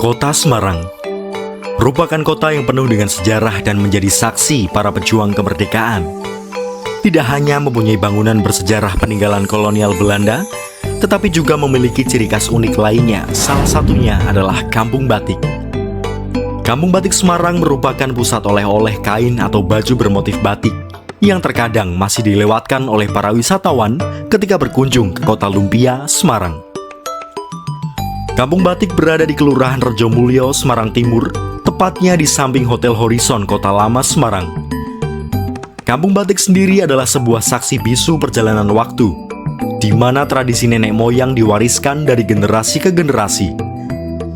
Kota Semarang merupakan kota yang penuh dengan sejarah dan menjadi saksi para pejuang kemerdekaan. Tidak hanya mempunyai bangunan bersejarah peninggalan kolonial Belanda, tetapi juga memiliki ciri khas unik lainnya, salah satunya adalah Kampung Batik. Kampung Batik Semarang merupakan pusat oleh-oleh kain atau baju bermotif batik yang terkadang masih dilewatkan oleh para wisatawan ketika berkunjung ke Kota Lumpia, Semarang. Kampung Batik berada di Kelurahan Rejomulyo, Semarang Timur, tepatnya di samping Hotel Horizon Kota Lama, Semarang. Kampung Batik sendiri adalah sebuah saksi bisu perjalanan waktu, di mana tradisi nenek moyang diwariskan dari generasi ke generasi.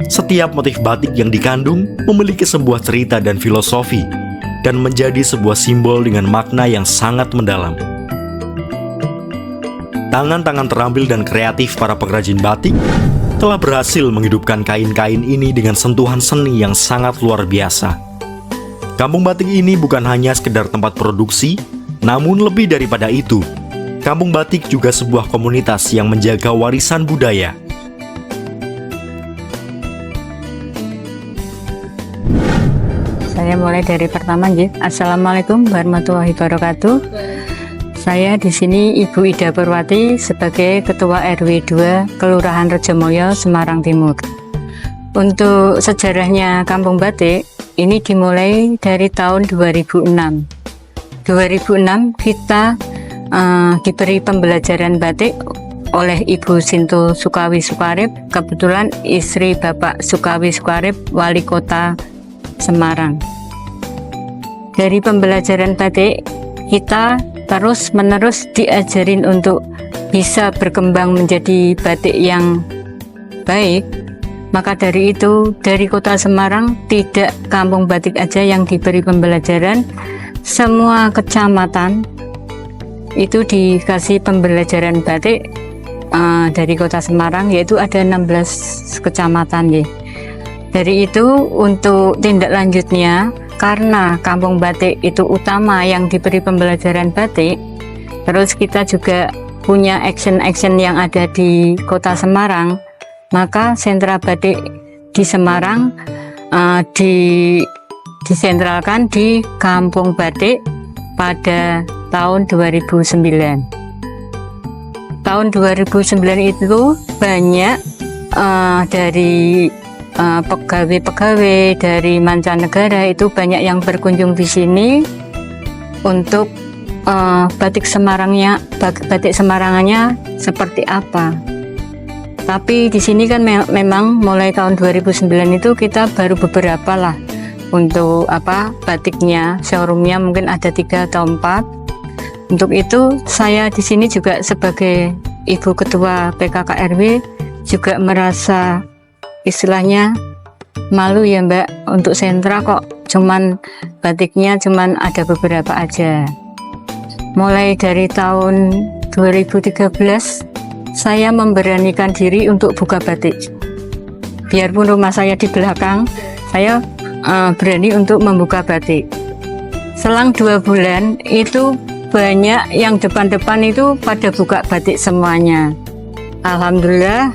Setiap motif batik yang dikandung memiliki sebuah cerita dan filosofi, dan menjadi sebuah simbol dengan makna yang sangat mendalam. Tangan-tangan terampil dan kreatif para pengrajin batik telah berhasil menghidupkan kain-kain ini dengan sentuhan seni yang sangat luar biasa. Kampung Batik ini bukan hanya sekedar tempat produksi, namun lebih daripada itu, Kampung Batik juga sebuah komunitas yang menjaga warisan budaya. Saya mulai dari pertama, Assalamualaikum warahmatullahi wabarakatuh. Saya di sini Ibu Ida Purwati sebagai Ketua RW 2 Kelurahan Rejomulyo, Semarang Timur. Untuk sejarahnya Kampung Batik, ini dimulai dari tahun 2006. 2006 kita diberi pembelajaran batik oleh Ibu Sinto Sukawi Sukarip, kebetulan istri Bapak Sukawi Sukarip, Wali Kota Semarang. Dari pembelajaran batik, kita terus-menerus diajarin untuk bisa berkembang menjadi batik yang baik. Maka dari itu, dari Kota Semarang, tidak Kampung Batik aja yang diberi pembelajaran, semua kecamatan itu dikasih pembelajaran batik dari Kota Semarang, yaitu ada 16 kecamatan. Dari itu, untuk tindak lanjutnya, karena Kampung Batik itu utama yang diberi pembelajaran batik, terus kita juga punya action-action yang ada di Kota Semarang, maka sentra batik di Semarang disentralkan di Kampung Batik pada tahun 2009. Tahun 2009 itu banyak dari pegawai-pegawai dari mancanegara itu banyak yang berkunjung di sini untuk batik Semarangannya seperti apa. Tapi di sini kan memang mulai tahun 2009 itu kita baru beberapa lah untuk batiknya, showroomnya mungkin ada 3 atau 4. Untuk itu saya di sini juga sebagai Ibu Ketua PKKRW juga merasa istilahnya malu ya Mbak, untuk sentra kok batiknya ada beberapa aja. Mulai dari tahun 2013 saya memberanikan diri untuk buka batik. Biarpun rumah saya di belakang, saya berani untuk membuka batik. Selang 2 bulan itu banyak yang depan-depan itu pada buka batik semuanya. Alhamdulillah.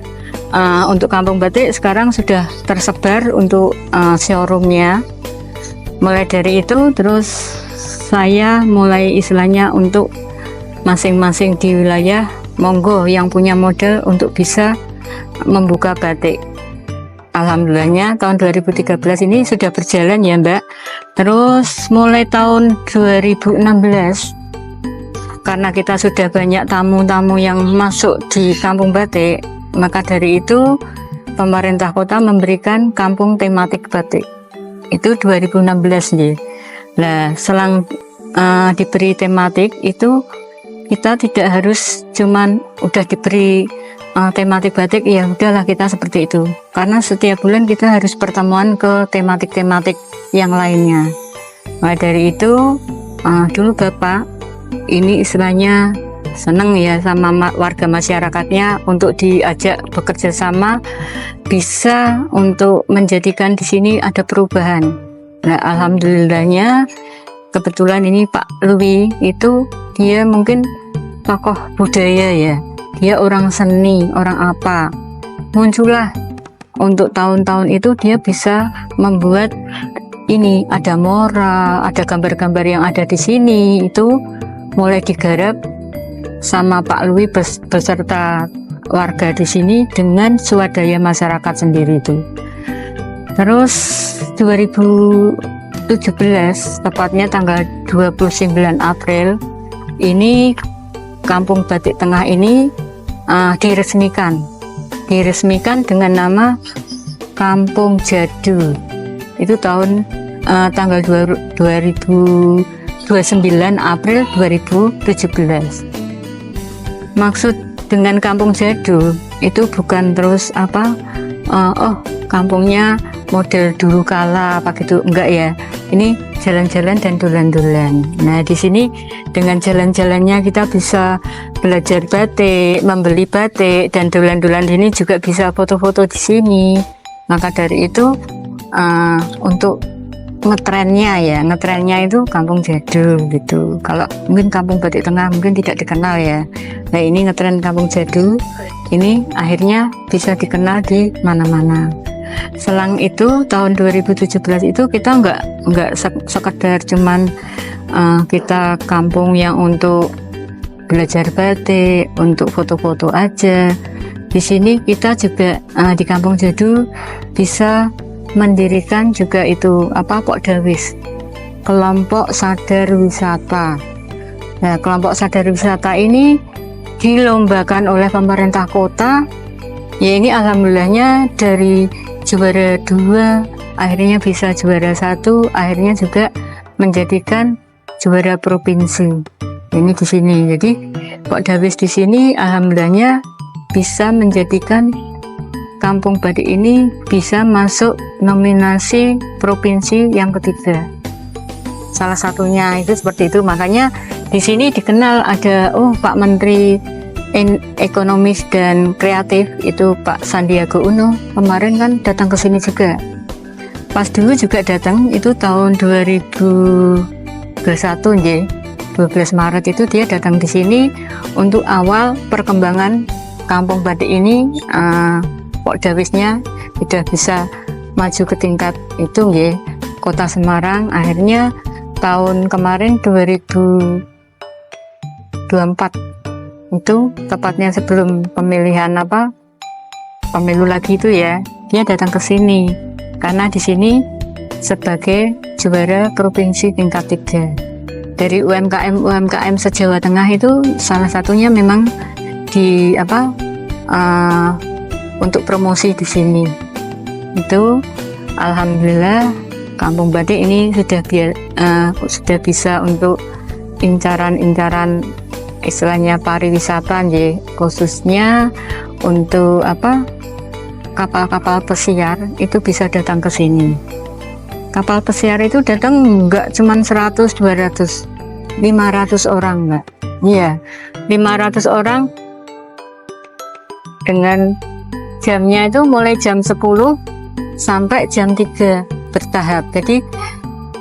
Untuk Kampung Batik sekarang sudah tersebar untuk showroomnya. Mulai dari itu terus saya mulai istilahnya untuk masing-masing di wilayah, monggo yang punya modal untuk bisa membuka batik. Alhamdulillahnya tahun 2013 ini sudah berjalan ya Mbak. Terus mulai tahun 2016, karena kita sudah banyak tamu-tamu yang masuk di Kampung Batik, maka dari itu pemerintah kota memberikan kampung tematik batik. Itu 2016 nih. Nah, selang diberi tematik itu kita tidak harus udah diberi tematik batik, ya udahlah kita seperti itu. Karena setiap bulan kita harus pertemuan ke tematik-tematik yang lainnya. Nah, dari itu dulu Bapak ini istilahnya seneng ya sama warga masyarakatnya untuk diajak bekerja sama, bisa untuk menjadikan di sini ada perubahan. Nah, alhamdulillahnya kebetulan ini Pak Lui itu dia mungkin tokoh budaya ya, dia orang seni, orang apa, muncullah untuk tahun-tahun itu dia bisa membuat ini, ada moral, ada gambar-gambar yang ada di sini itu mulai digarap sama Pak Lui beserta warga di sini dengan swadaya masyarakat sendiri itu. Terus 2017 tepatnya tanggal 29 April ini Kampung Batik Tengah ini diresmikan dengan nama Kampung Jadul. Itu tahun tanggal 29 April 2017. Maksud dengan Kampung Jadul itu bukan terus kampungnya model dulu kala apa gitu, enggak ya. Ini jalan-jalan dan dolan-dolan. Nah, di sini dengan jalan-jalannya kita bisa belajar batik, membeli batik, dan dolan-dolan ini juga bisa foto-foto di sini. Maka dari itu untuk ngetrennya itu Kampung Jadul gitu. Kalau mungkin Kampung Batik Tengah mungkin tidak dikenal ya. Nah, ini ngetren Kampung Jadul ini akhirnya bisa dikenal di mana-mana. Selang itu tahun 2017 itu kita nggak sekedar cuman kita kampung yang untuk belajar batik, untuk foto-foto aja. Di sini kita juga di Kampung Jadul bisa mendirikan juga itu Pokdawis, kelompok sadar wisata. Nah, kelompok sadar wisata ini dilombakan oleh pemerintah kota. Ya, ini alhamdulillahnya dari juara 2 akhirnya bisa juara 1, akhirnya juga menjadikan juara provinsi. Ini di sini. Jadi Pokdawis di sini alhamdulillahnya bisa menjadikan Kampung Batik ini bisa masuk nominasi provinsi yang ketiga. Salah satunya itu seperti itu. Makanya di sini dikenal ada Pak Menteri Ekonomis dan Kreatif itu Pak Sandiaga Uno kemarin kan datang ke sini juga. Pas dulu juga datang itu tahun 2021 ya. 12 Maret itu dia datang di sini untuk awal perkembangan Kampung Batik ini. Pokdawisnya sudah bisa maju ke tingkat itu ya, Kota Semarang. Akhirnya tahun kemarin 2024 itu tepatnya sebelum pemilihan pemilu lagi itu ya, dia datang ke sini karena di sini sebagai juara provinsi tingkat 3 dari UMKM se-Jawa Tengah. Itu salah satunya memang di untuk promosi di sini. Itu alhamdulillah Kampung Batik ini sudah bisa untuk incaran istilahnya pariwisata ya, khususnya untuk kapal-kapal pesiar itu bisa datang ke sini. Kapal pesiar itu datang enggak cuman 100, 200, 500 orang enggak. Iya, 500 orang dengan jamnya itu mulai jam 10 sampai jam 3 bertahap. Jadi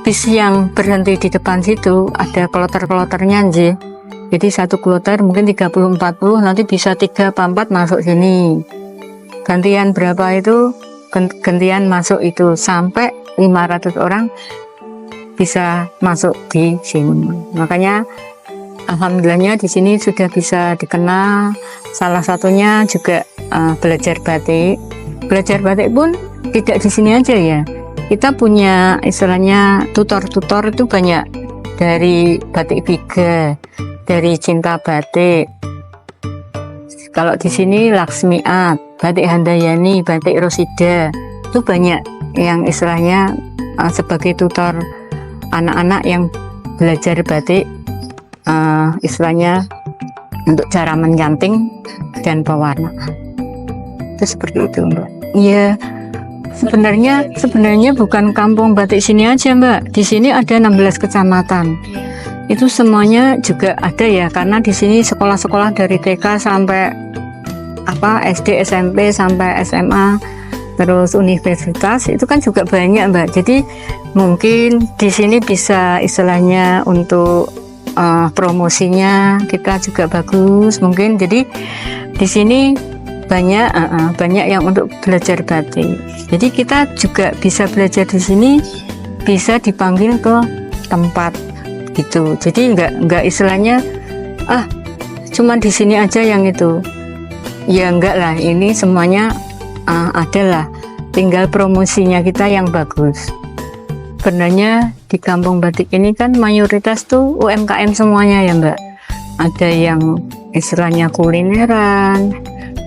bis yang berhenti di depan situ ada kloter-kloternya nggih. Jadi satu kloter mungkin 30-40, nanti bisa 3-4 masuk sini. Gantian berapa itu? Gantian masuk itu sampai 500 orang bisa masuk di sini. Makanya alhamdulillahnya di sini sudah bisa dikenal. Salah satunya juga belajar batik. Belajar batik pun tidak di sini aja ya. Kita punya istilahnya tutor-tutor itu banyak, dari Batik Biga, dari Cinta Batik. Kalau di sini Laksmi Art, Batik Handayani, Batik Rosida, itu banyak yang istilahnya sebagai tutor anak-anak yang belajar batik, istilahnya untuk cara mencanting dan pewarna. Itu seperti itu, Mbak. Iya, sebenarnya bukan Kampung Batik sini aja, Mbak. Di sini ada 16 kecamatan. Itu semuanya juga ada ya, karena di sini sekolah-sekolah dari TK sampai SD, SMP sampai SMA, terus universitas itu kan juga banyak, Mbak. Jadi mungkin di sini bisa istilahnya untuk promosinya kita juga bagus mungkin. Jadi di sini banyak yang untuk belajar batik. Jadi kita juga bisa belajar di sini, bisa dipanggil ke tempat gitu. Jadi nggak istilahnya cuman di sini aja yang itu. Ya enggak lah, ini semuanya adalah tinggal promosinya kita yang bagus. Sebenarnya di Kampung Batik ini kan mayoritas tuh UMKM semuanya ya Mbak. Ada yang istilahnya kulineran,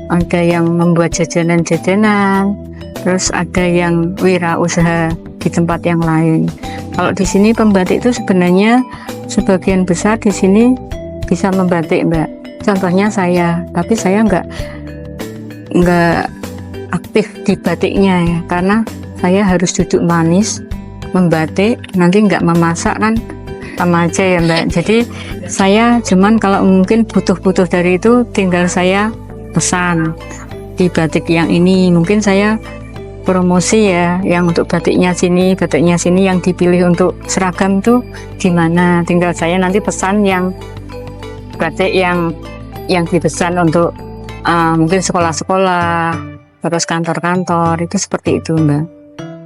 ada yang membuat jajanan-jajanan, terus ada yang wirausaha di tempat yang lain. Kalau di sini pembatik itu sebenarnya sebagian besar di sini bisa membatik Mbak. Contohnya saya, tapi saya nggak aktif di batiknya ya, karena saya harus duduk manis membatik, nanti nggak memasak kan sama aja ya Mbak. Jadi saya cuman kalau mungkin butuh dari itu tinggal saya pesan di batik yang ini, mungkin saya promosi ya, yang untuk batiknya sini yang dipilih untuk seragam tuh gimana, tinggal saya nanti pesan yang batik yang dipesan untuk mungkin sekolah-sekolah, terus kantor-kantor, itu seperti itu Mbak.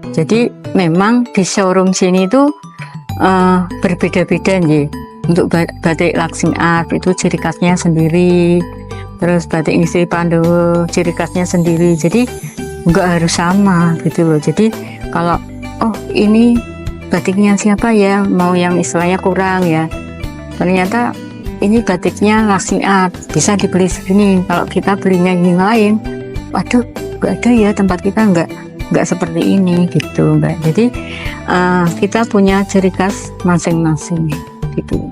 Jadi memang di showroom sini itu berbeda-beda nih. Untuk batik Laksmi Art itu ciri khasnya sendiri, terus batik Ngesti Pandowo ciri khasnya sendiri. Jadi nggak harus sama gitu loh. Jadi kalau ini batiknya siapa ya, mau yang istilahnya kurang ya, ternyata ini batiknya Laksmi Art bisa dibeli segini. Kalau kita belinya yang lain, waduh nggak ada ya, tempat kita nggak seperti ini gitu Mbak. Jadi kita punya ciri khas masing-masing gitu.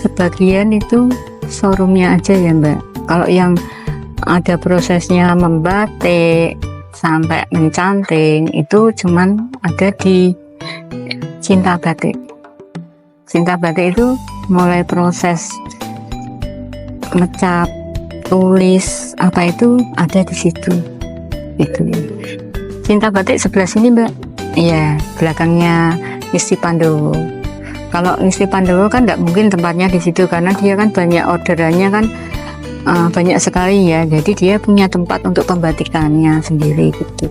Sebagian itu showroomnya aja ya Mbak. Kalau yang ada prosesnya membatik sampai mencanting itu cuman ada di Cinta Batik. Cinta Batik itu mulai proses ngecap, tulis apa itu ada di situ gitu. Cinta Batik sebelah sini Mbak, iya belakangnya Ngesti Pandowo. Kalau Ngesti Pandowo kan nggak mungkin tempatnya di situ karena dia kan banyak orderannya kan, banyak sekali ya, jadi dia punya tempat untuk pembatikannya sendiri gitu.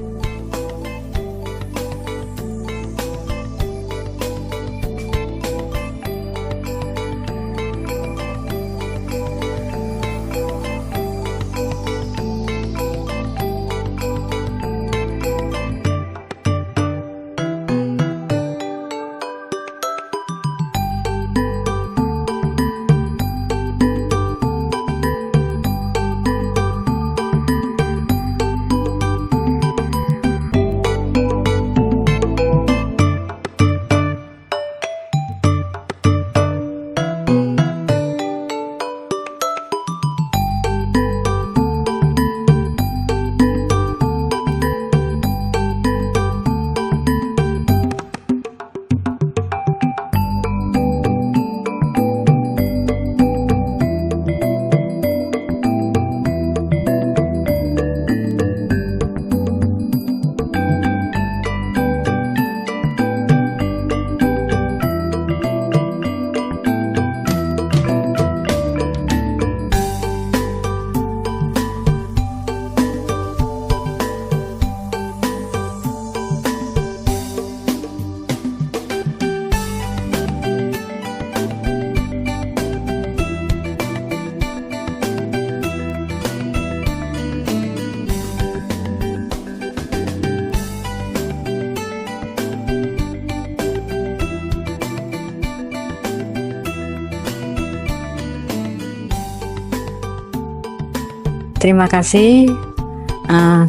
Terima kasih.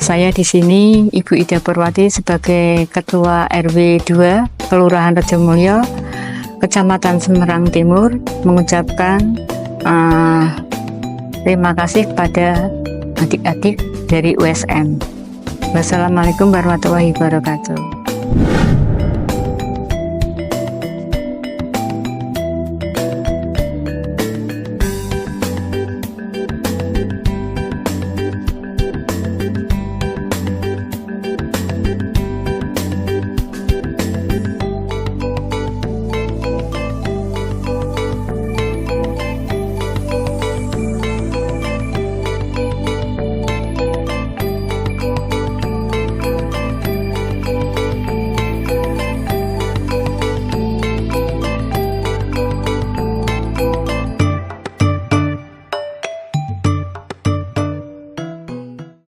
Saya di sini Ibu Ida Purwati sebagai Ketua RW 2 Kelurahan Rejomulyo, Kecamatan Semarang Timur, mengucapkan terima kasih kepada adik-adik dari USM. Wassalamualaikum warahmatullahi wabarakatuh.